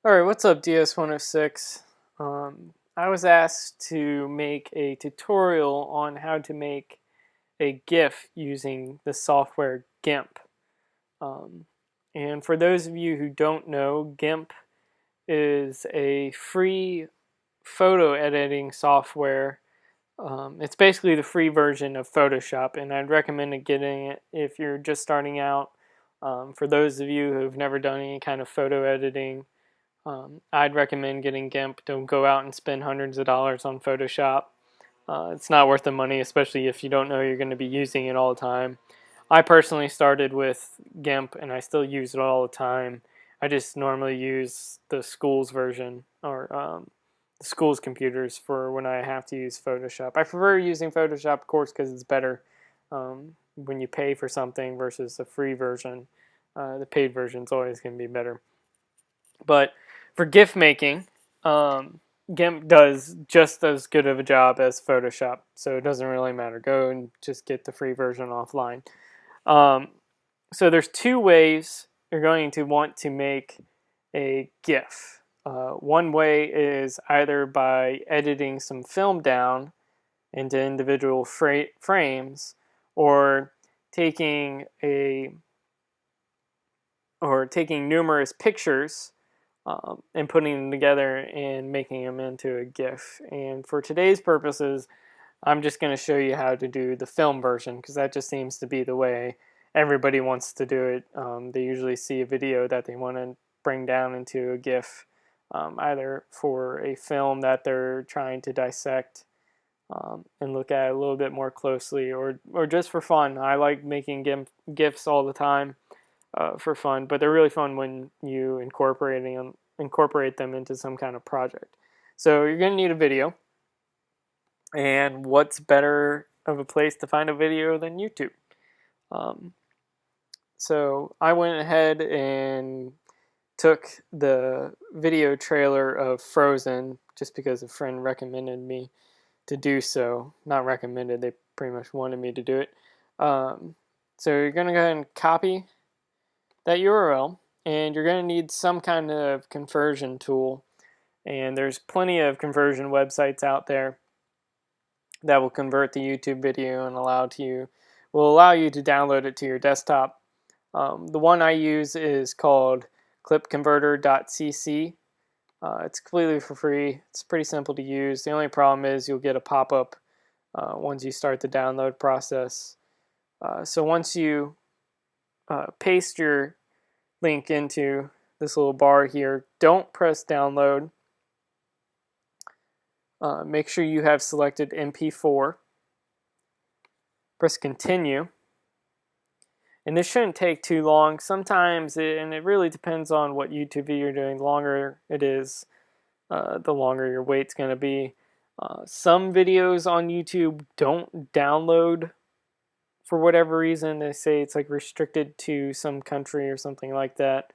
Alright, what's up DS106? I was asked to make a tutorial on how to make a GIF using the software GIMP. Um, and for those of you who don't know, GIMP is a free photo editing software. It's basically the free version of Photoshop, and I'd recommend getting it if you're just starting out. For those of you who've never done any kind of photo editing, I'd recommend getting GIMP. Don't go out and spend hundreds of dollars on Photoshop. It's not worth the money, especially if you don't know you're going to be using it all the time. I personally started with GIMP and I still use it all the time. I just normally use the school's version or the school's computers for when I have to use Photoshop. I prefer using Photoshop, of course, because it's better when you pay for something versus the free version. The paid version is always going to be better. But for GIF making, GIMP does just as good of a job as Photoshop, so it doesn't really matter. Go and just get the free version offline. So there's two ways you're going to want to make a GIF. One way is either by editing some film down into individual frames, or taking numerous pictures and putting them together and making them into a GIF. And for today's purposes, I'm just going to show you how to do the film version, because that just seems to be the way everybody wants to do it. They usually see a video that they want to bring down into a GIF, either for a film that they're trying to dissect and look at a little bit more closely, or just for fun. I like making GIFs all the time. For fun, but they're really fun when you incorporate them into some kind of project. So you're going to need a video, and what's better of a place to find a video than YouTube? So I went ahead and took the video trailer of Frozen just because a friend recommended me to do so. Not recommended, they pretty much wanted me to do it. So you're going to go ahead and copy that URL, and you're going to need some kind of conversion tool, and there's plenty of conversion websites out there that will convert the YouTube video and will allow you to download it to your desktop. The one I use is called clipconverter.cc. It's completely for free. It's pretty simple to use. The only problem is you'll get a pop-up once you start the download process. So once you paste your link into this little bar here, don't press download. Make sure you have selected MP4. Press continue. And this shouldn't take too long. Sometimes, and it really depends on what YouTube video you're doing, the longer it is, the longer your wait's going to be. Some videos on YouTube don't download for whatever reason. They say it's like restricted to some country or something like that.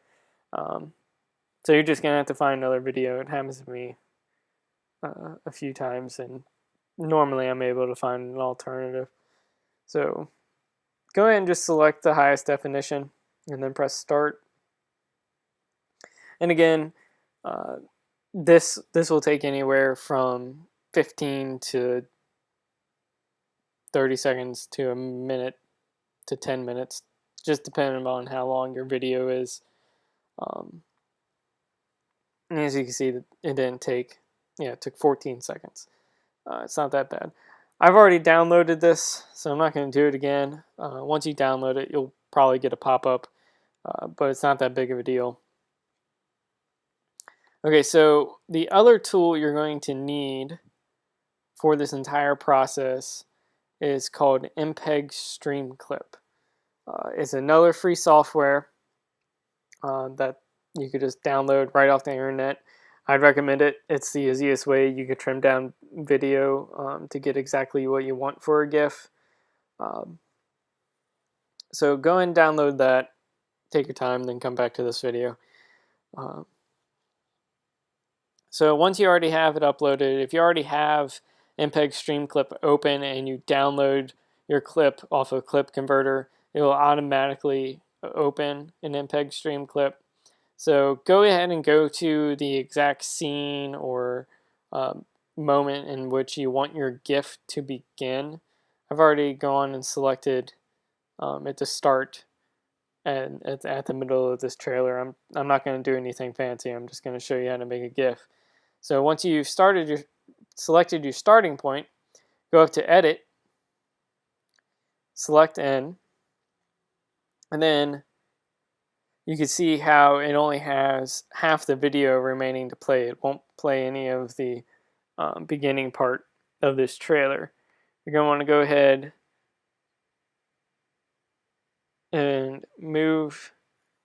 So you're just going to have to find another video. It happens to me a few times, and normally I'm able to find an alternative. So go ahead and just select the highest definition and then press start. And again, this will take anywhere from 15 to 30 seconds to a minute to 10 minutes, just depending on how long your video is. And as you can see, it didn't take, it took 14 seconds. It's not that bad. I've already downloaded this, so I'm not going to do it again. Once you download it, you'll probably get a pop-up, but it's not that big of a deal. Okay, so the other tool you're going to need for this entire process is called MPEG Streamclip. It's another free software that you could just download right off the internet. I'd recommend it. It's the easiest way you could trim down video to get exactly what you want for a GIF. So go and download that. Take your time, then come back to this video. So once you already have it uploaded, if you already have MPEG Streamclip open and you download your clip off of Clip Converter, it will automatically open an MPEG Streamclip. So go ahead and go to the exact scene or moment in which you want your GIF to begin. I've already gone and selected at the start and at the middle of this trailer. I'm not going to do anything fancy. I'm just going to show you how to make a GIF. So once you've selected your starting point, go up to Edit, select End, and then you can see how it only has half the video remaining to play. It won't play any of the beginning part of this trailer. You're going to want to go ahead and move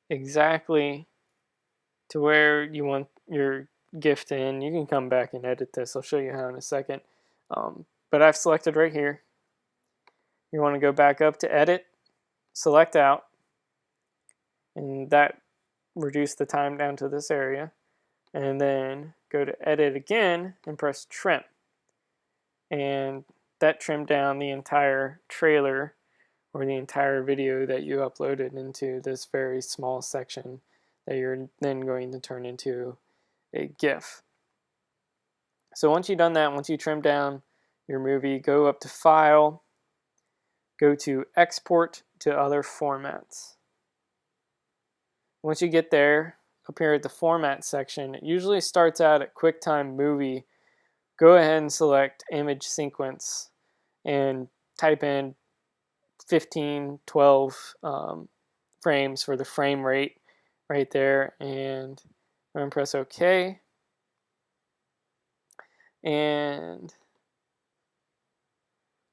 exactly to where you want your GIF in. You can come back and edit this. I'll show you how in a second. But I've selected right here. You want to go back up to Edit, select Out, and that reduced the time down to this area. And then go to Edit again and press Trim. And that trimmed down the entire trailer or the entire video that you uploaded into this very small section that you're then going to turn into a GIF. So once you've done that, once you trim down your movie, go up to File, go to Export to Other Formats. Once you get there, up here at the Format section, it usually starts out at QuickTime Movie. Go ahead and select Image Sequence and type in 15, 12 frames for the frame rate right there, and I'm going to press OK. And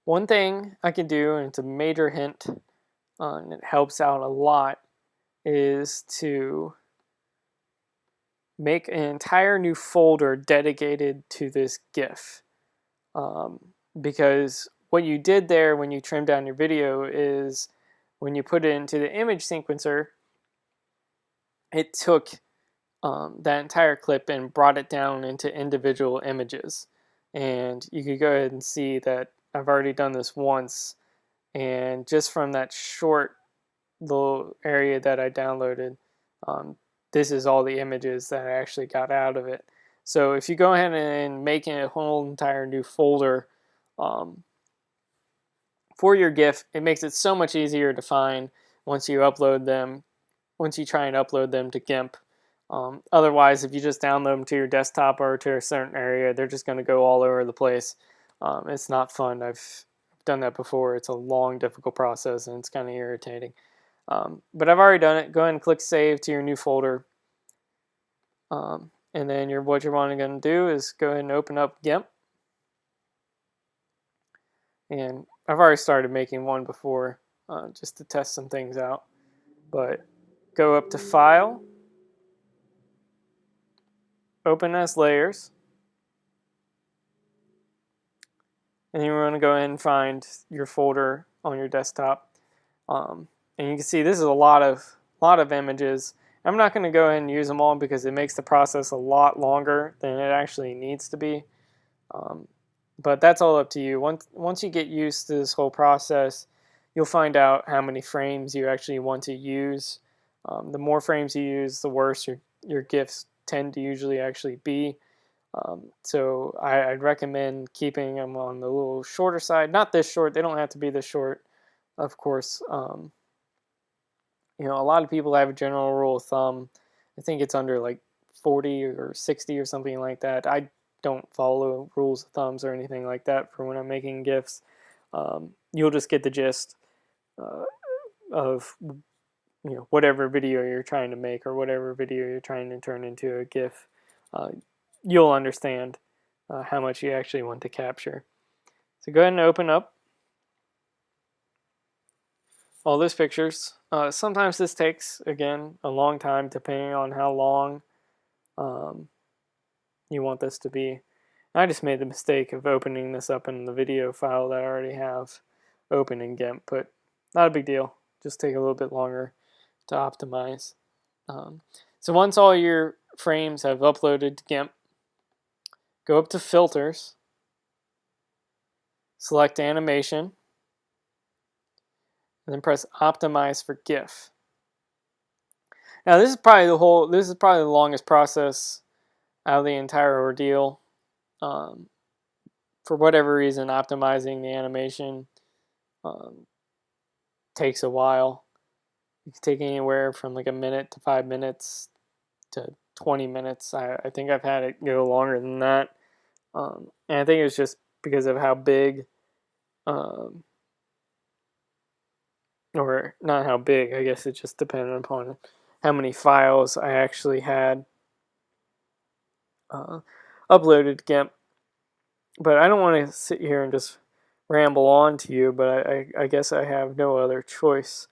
one thing I can do, and it's a major hint, and it helps out a lot, is to make an entire new folder dedicated to this GIF. Because what you did there when you trimmed down your video is when you put it into the image sequencer, it took that entire clip and brought it down into individual images. And you could go ahead and see that I've already done this once, and just from that short little area that I downloaded, this is all the images that I actually got out of it. So if you go ahead and make a whole entire new folder for your GIF, it makes it so much easier to find once you upload them, once you try and upload them to GIMP. Otherwise, if you just download them to your desktop or to a certain area, they're just going to go all over the place. It's not fun. I've done that before. It's a long, difficult process, and it's kind of irritating. But I've already done it. Go ahead and click Save to your new folder. And then what you're going to do is go ahead and open up GIMP. And I've already started making one before just to test some things out. But go up to File, Open as Layers, and then you want to go ahead and find your folder on your desktop. And you can see this is a lot of images. I'm not going to go ahead and use them all because it makes the process a lot longer than it actually needs to be. But that's all up to you. Once you get used to this whole process, you'll find out how many frames you actually want to use. The more frames you use, the worse your GIFs tend to usually actually be. So I'd recommend keeping them on the little shorter side. Not this short. They don't have to be this short, of course. You know, a lot of people have a general rule of thumb. I think it's under like 40 or 60 or something like that. I don't follow rules of thumbs or anything like that for when I'm making GIFs. You'll just get the gist of whatever video you're trying to make or whatever video you're trying to turn into a GIF. You'll understand how much you actually want to capture. So go ahead and open up all those pictures. Sometimes this takes, again, a long time depending on how long you want this to be. I just made the mistake of opening this up in the video file that I already have open in GIMP, but not a big deal. Just take a little bit longer to optimize. So once all your frames have uploaded to GIMP, go up to Filters, select Animation, and then press Optimize for GIF. Now this is probably the longest process out of the entire ordeal. Um, for whatever reason, optimizing the animation um, takes a while. It can take anywhere from like a minute to 5 minutes to 20 minutes. I think I've had it go longer than that. And I think it was just because of how big, um, or not how big, I guess it just depended upon how many files I actually had uh, uploaded to GIMP. But I don't want to sit here and just ramble on to you, but I guess I have no other choice.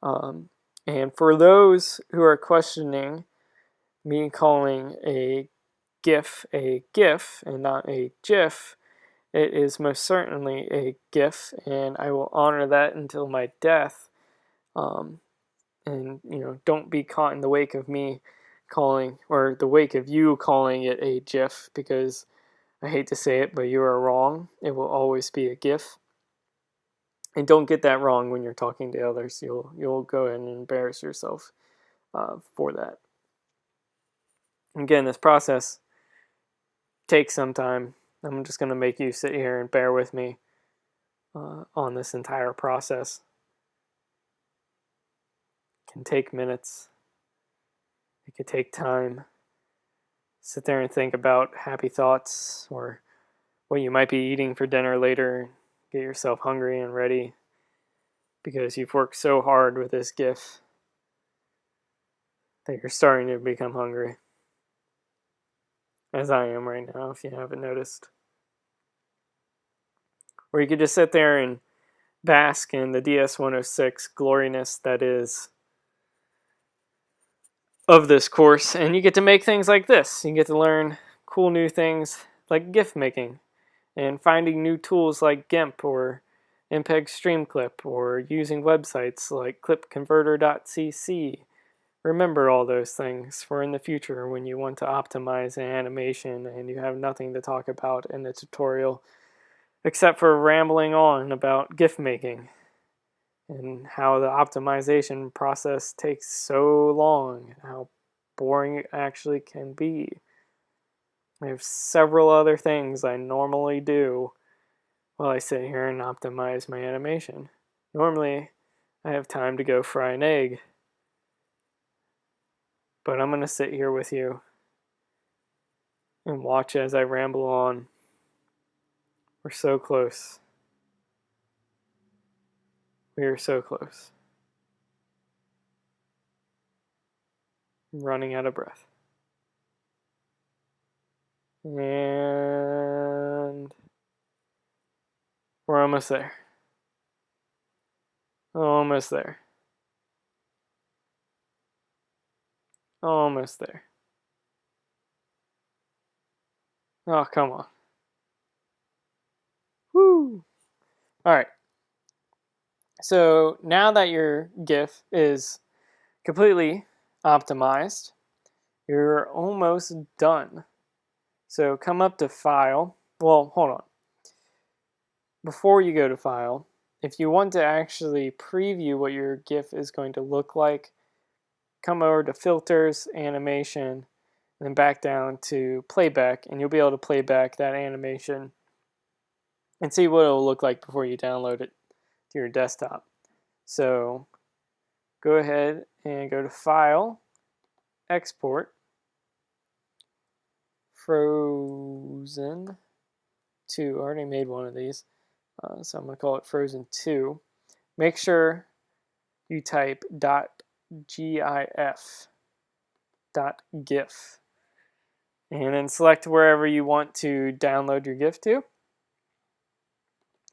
And for those who are questioning me calling a GIF and not a GIF, it is most certainly a GIF, and I will honor that until my death. And don't be caught in the wake of me calling, or the wake of you calling it a GIF, because I hate to say it, but you are wrong. It will always be a GIF. And don't get that wrong when you're talking to others. You'll go ahead and embarrass yourself for that. Again, this process takes some time. I'm just going to make you sit here and bear with me on this entire process. It can take minutes. It could take time. Sit there and think about happy thoughts or what you might be eating for dinner later. Get yourself hungry and ready because you've worked so hard with this GIF that you're starting to become hungry. As I am right now, if you haven't noticed. Or you could just sit there and bask in the DS-106 gloriness that is of this course, and you get to make things like this. You get to learn cool new things like GIF making, and finding new tools like GIMP or MPEG Streamclip, or using websites like clipconverter.cc. Remember all those things for in the future when you want to optimize an animation and you have nothing to talk about in the tutorial except for rambling on about GIF making and how the optimization process takes so long and how boring it actually can be. I have several other things I normally do while I sit here and optimize my animation. Normally, I have time to go fry an egg, but I'm going to sit here with you and watch as I ramble on. We're so close. We are so close. I'm running out of breath. And we're almost there. Almost there. Almost there. Oh, come on. Woo! Alright. So now that your GIF is completely optimized, you're almost done. So come up to File. Well, hold on. Before you go to File, if you want to actually preview what your GIF is going to look like, come over to Filters, Animation, and then back down to Playback, and you'll be able to play back that animation and see what it'll look like before you download it to your desktop. So go ahead and go to File, Export, Frozen 2. I already made one of these, so I'm going to call it Frozen 2. Make sure you type .gif, .gif, and then select wherever you want to download your GIF to.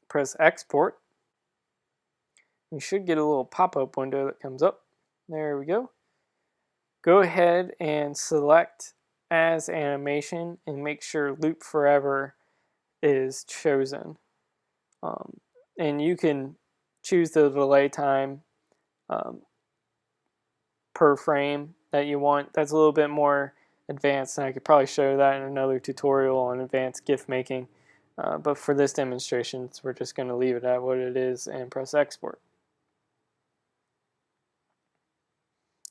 Press Export. You should get a little pop-up window that comes up. There we go. Go ahead and select as animation and make sure Loop Forever is chosen. And you can choose the delay time per frame that you want. That's a little bit more advanced, and I could probably show that in another tutorial on advanced GIF making. But for this demonstration, we're just going to leave it at what it is and press Export.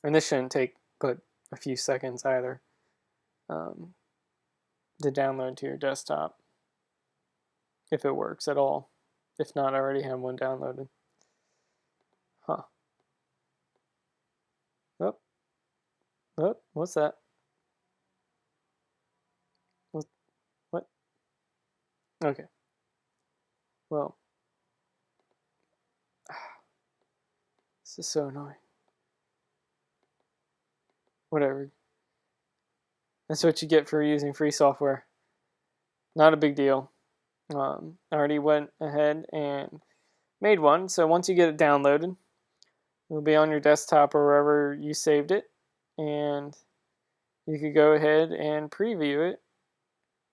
And this shouldn't take but a few seconds either to download to your desktop, if it works at all. If not, I already have one downloaded. Huh. Oh, oh, what's that? What? Okay. Well, this is so annoying. Whatever. That's what you get for using free software. Not a big deal. I already went ahead and made one. So once you get it downloaded, it'll be on your desktop or wherever you saved it. And you could go ahead and preview it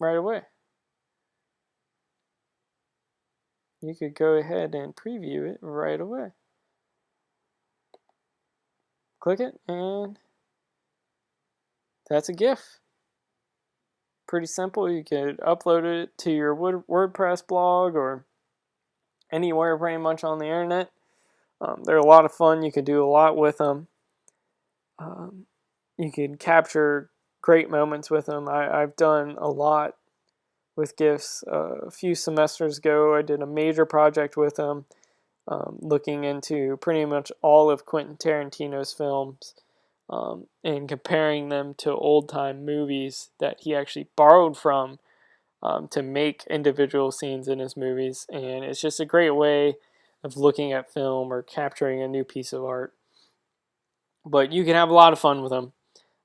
right away. You could go ahead and preview it right away. Click it, and that's a GIF. Pretty simple. You could upload it to your WordPress blog or anywhere pretty much on the internet. They're a lot of fun. You could do a lot with them. You could capture great moments with them. I've done a lot with GIFs. A few semesters ago, I did a major project with them, looking into pretty much all of Quentin Tarantino's films and comparing them to old-time movies that he actually borrowed from to make individual scenes in his movies. And it's just a great way of looking at film or capturing a new piece of art. But you can have a lot of fun with them.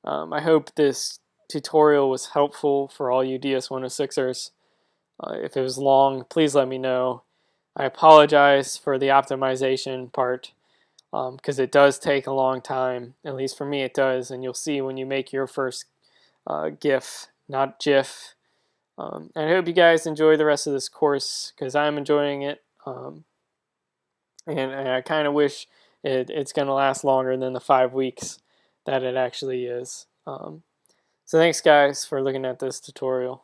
I hope this tutorial was helpful for all you DS106ers. If it was long, please let me know. I apologize for the optimization part because it does take a long time. At least for me it does, and you'll see when you make your first GIF, not GIF. And I hope you guys enjoy the rest of this course because I'm enjoying it. And I kind of wish it's going to last longer than the 5 weeks that it actually is. So thanks guys for looking at this tutorial.